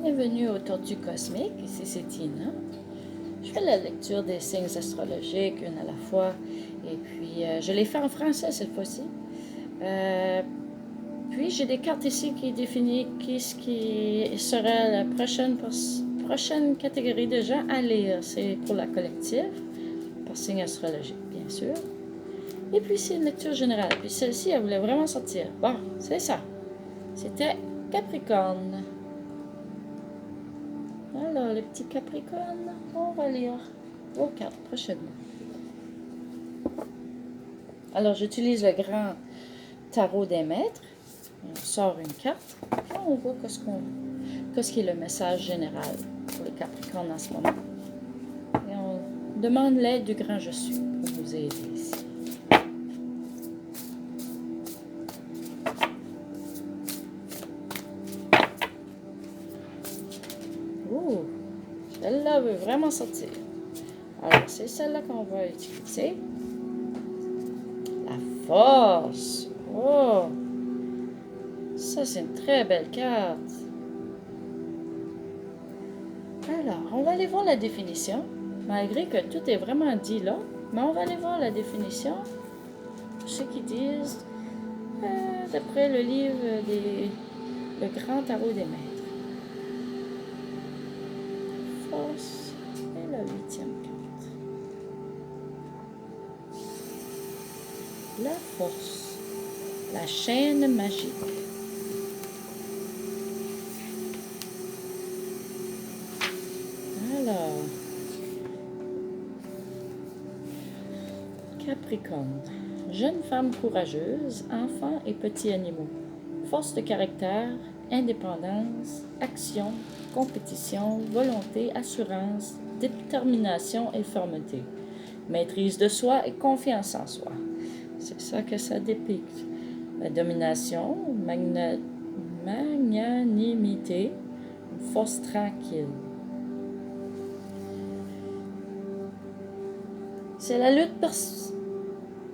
Bienvenue au Tortue Cosmique, ici c'est Tina. Je fais la lecture des signes astrologiques une à la fois et puis je les fais en français cette fois-ci. Puis j'ai des cartes ici qui définissent ce qui sera la prochaine catégorie de gens à lire. C'est pour la collective, par signe astrologique bien sûr. Et puis c'est une lecture générale. Puis celle-ci, elle voulait vraiment sortir. Bon, c'est ça. C'était Capricorne. Alors, le petit Capricorne, on va lire vos cartes prochainement. Alors, j'utilise le grand tarot des maîtres. On sort une carte. Puis on voit qu'est-ce qui est le message général pour les Capricornes en ce moment. Et on demande l'aide du grand Je suis pour vous aider ici. Ouh, celle-là veut vraiment sortir. Alors, c'est celle-là qu'on va utiliser. La force. Oh, ça, c'est une très belle carte. Alors, on va aller voir la définition. Malgré que tout est vraiment dit là, mais on va aller voir la définition. Ceux qui disent, d'après le livre Le Grand Tarot des Maîtres. Force et la 8e carte. La force. La chaîne magique. Alors, Capricorne. Jeune femme courageuse, enfants et petits animaux. Force de caractère, indépendance, action, compétition, volonté, assurance, détermination et fermeté. Maîtrise de soi et confiance en soi. C'est ça que ça dépicte. La domination, magnanimité, une force tranquille. C'est la lutte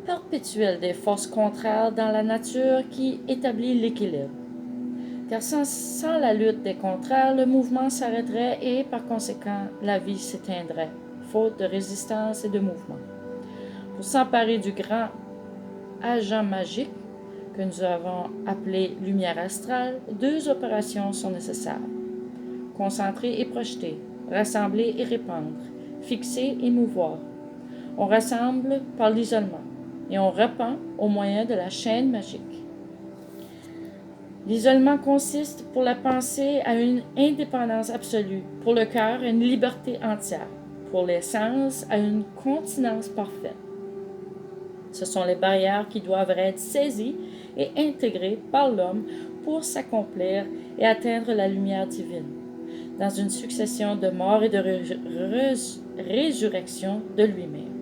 perpétuelle des forces contraires dans la nature qui établit l'équilibre. Car sans la lutte des contraires, le mouvement s'arrêterait et, par conséquent, la vie s'éteindrait, faute de résistance et de mouvement. Pour s'emparer du grand agent magique, que nous avons appelé lumière astrale, 2 opérations sont nécessaires. Concentrer et projeter, rassembler et répandre, fixer et mouvoir. On rassemble par l'isolement et on répand au moyen de la chaîne magique. L'isolement consiste pour la pensée à une indépendance absolue, pour le cœur à une liberté entière, pour les sens à une continence parfaite. Ce sont les barrières qui doivent être saisies et intégrées par l'homme pour s'accomplir et atteindre la lumière divine, dans une succession de morts et de résurrection de lui-même.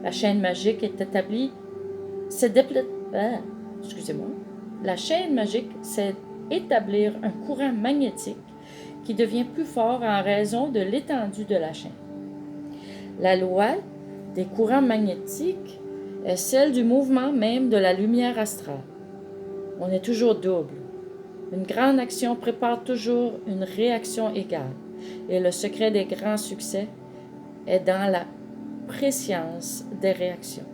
La chaîne magique est établie, La chaîne magique, c'est établir un courant magnétique qui devient plus fort en raison de l'étendue de la chaîne. La loi des courants magnétiques est celle du mouvement même de la lumière astrale. On est toujours double. Une grande action prépare toujours une réaction égale. Et le secret des grands succès est dans la préscience des réactions.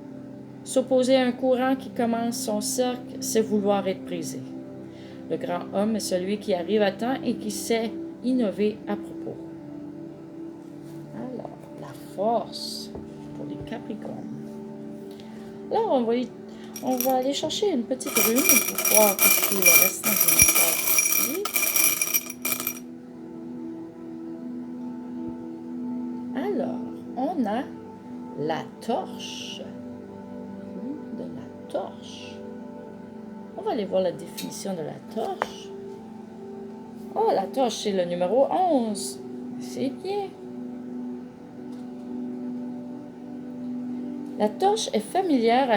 S'opposer à un courant qui commence son cercle, c'est vouloir être brisé. Le grand homme est celui qui arrive à temps et qui sait innover à propos. Alors, la force pour les Capricornes. Là, on va aller chercher une petite rune pour voir ce qui est le restant du message ici. Alors, on a la torche. De la torche. On va aller voir la définition de la torche. Oh, la torche, c'est le numéro 11. C'est bien. La torche est familière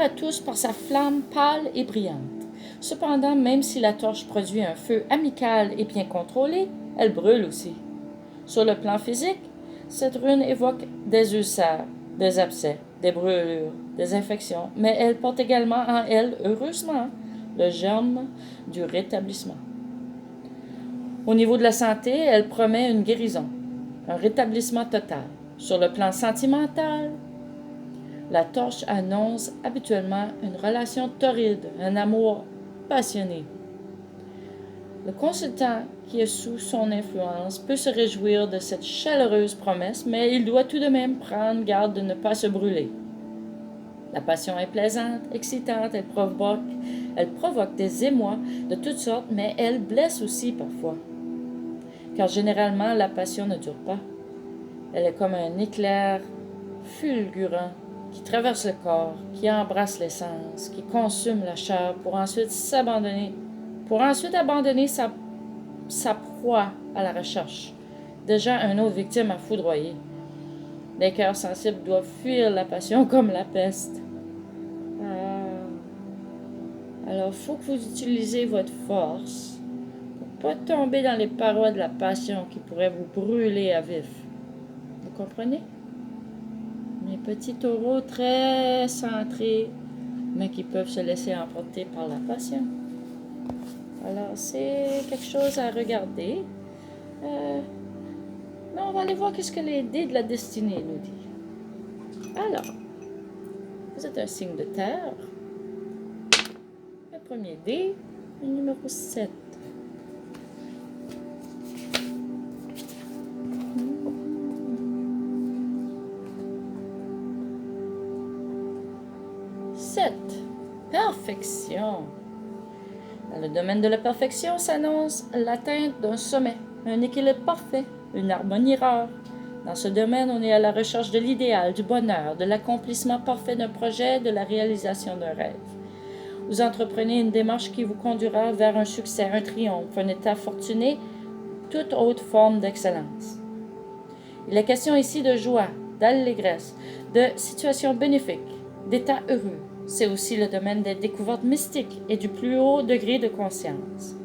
à tous par sa flamme pâle et brillante. Cependant, même si la torche produit un feu amical et bien contrôlé, elle brûle aussi. Sur le plan physique, cette rune évoque des ulcères, des abcès, des brûlures, des infections, mais elle porte également en elle, heureusement, le germe du rétablissement. Au niveau de la santé, elle promet une guérison, un rétablissement total. Sur le plan sentimental, la torche annonce habituellement une relation torride, un amour passionné. Le consultant qui est sous son influence peut se réjouir de cette chaleureuse promesse, mais il doit tout de même prendre garde de ne pas se brûler. La passion est plaisante, excitante, elle provoque des émois de toutes sortes, mais elle blesse aussi parfois. Car généralement, la passion ne dure pas. Elle est comme un éclair fulgurant qui traverse le corps, qui embrasse l'essence, qui consume la chair pour ensuite abandonner sa proie à la recherche. Déjà une autre victime à foudroyer. Les cœurs sensibles doivent fuir la passion comme la peste. Alors, il faut que vous utilisez votre force pour ne pas tomber dans les parois de la passion qui pourraient vous brûler à vif. Vous comprenez? Les petits taureaux très centrés, mais qui peuvent se laisser emporter par la passion. Alors, c'est quelque chose à regarder. Mais on va aller voir qu'est-ce que les dés de la destinée nous disent. Alors, vous êtes un signe de terre. Le premier dé, le numéro 7. Perfection. Dans le domaine de la perfection s'annonce l'atteinte d'un sommet, un équilibre parfait, une harmonie rare. Dans ce domaine, on est à la recherche de l'idéal, du bonheur, de l'accomplissement parfait d'un projet, de la réalisation d'un rêve. Vous entreprenez une démarche qui vous conduira vers un succès, un triomphe, un état fortuné, toute autre forme d'excellence. Il est question ici de joie, d'allégresse, de situations bénéfiques, d'états heureux. C'est aussi le domaine des découvertes mystiques et du plus haut degré de conscience.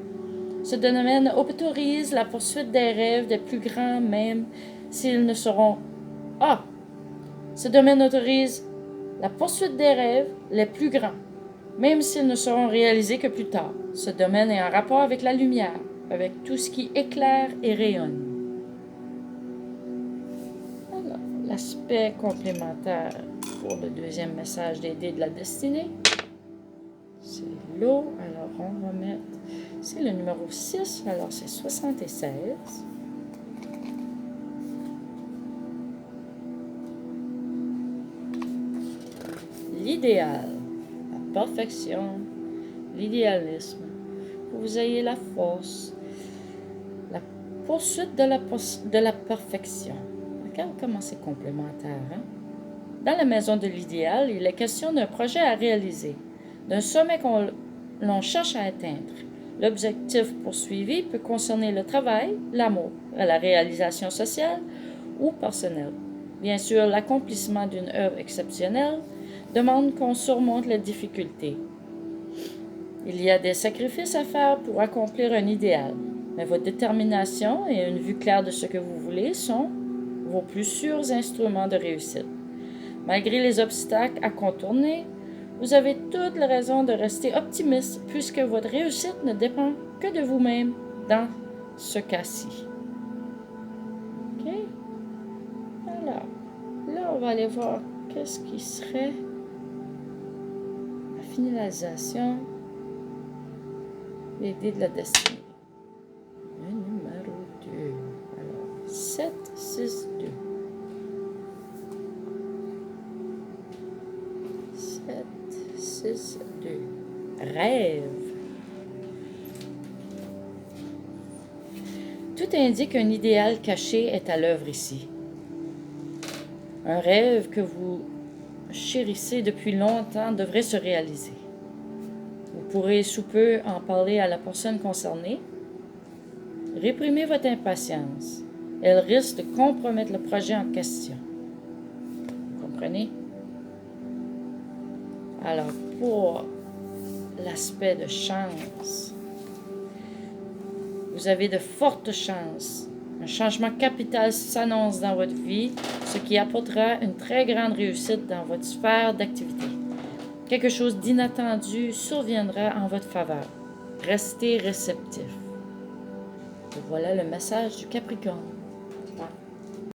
Ce domaine autorise la poursuite des rêves des plus grands, même s'ils ne seront... Ce domaine autorise la poursuite des rêves les plus grands, même s'ils ne seront réalisés que plus tard. Ce domaine est en rapport avec la lumière, avec tout ce qui éclaire et rayonne. Alors, l'aspect complémentaire pour le deuxième message des dés de la destinée, c'est l'eau. Alors, on va mettre... C'est le numéro 6, alors c'est 76. L'idéal, la perfection, l'idéalisme, que vous ayez la force, la poursuite de la perfection. Regarde comment c'est complémentaire, hein? Dans la maison de l'idéal, il est question d'un projet à réaliser, d'un sommet l'on cherche à atteindre. L'objectif poursuivi peut concerner le travail, l'amour, la réalisation sociale ou personnelle. Bien sûr, l'accomplissement d'une œuvre exceptionnelle demande qu'on surmonte les difficultés. Il y a des sacrifices à faire pour accomplir un idéal, mais votre détermination et une vue claire de ce que vous voulez sont vos plus sûrs instruments de réussite. Malgré les obstacles à contourner, vous avez toutes les raisons de rester optimiste puisque votre réussite ne dépend que de vous-même dans ce cas-ci. OK? Alors, là, on va aller voir qu'est-ce qui serait la finalisation des dés de la destinée. Le numéro 2. Alors, 7, 6, 2. 6, 2. Rêve. Tout indique qu'un idéal caché est à l'œuvre ici. Un rêve que vous chérissez depuis longtemps devrait se réaliser. Vous pourrez sous peu en parler à la personne concernée. Réprimez votre impatience. Elle risque de compromettre le projet en question. Vous comprenez? Alors, pour l'aspect de chance, vous avez de fortes chances. Un changement capital s'annonce dans votre vie, ce qui apportera une très grande réussite dans votre sphère d'activité. Quelque chose d'inattendu surviendra en votre faveur. Restez réceptif. Et voilà le message du Capricorne.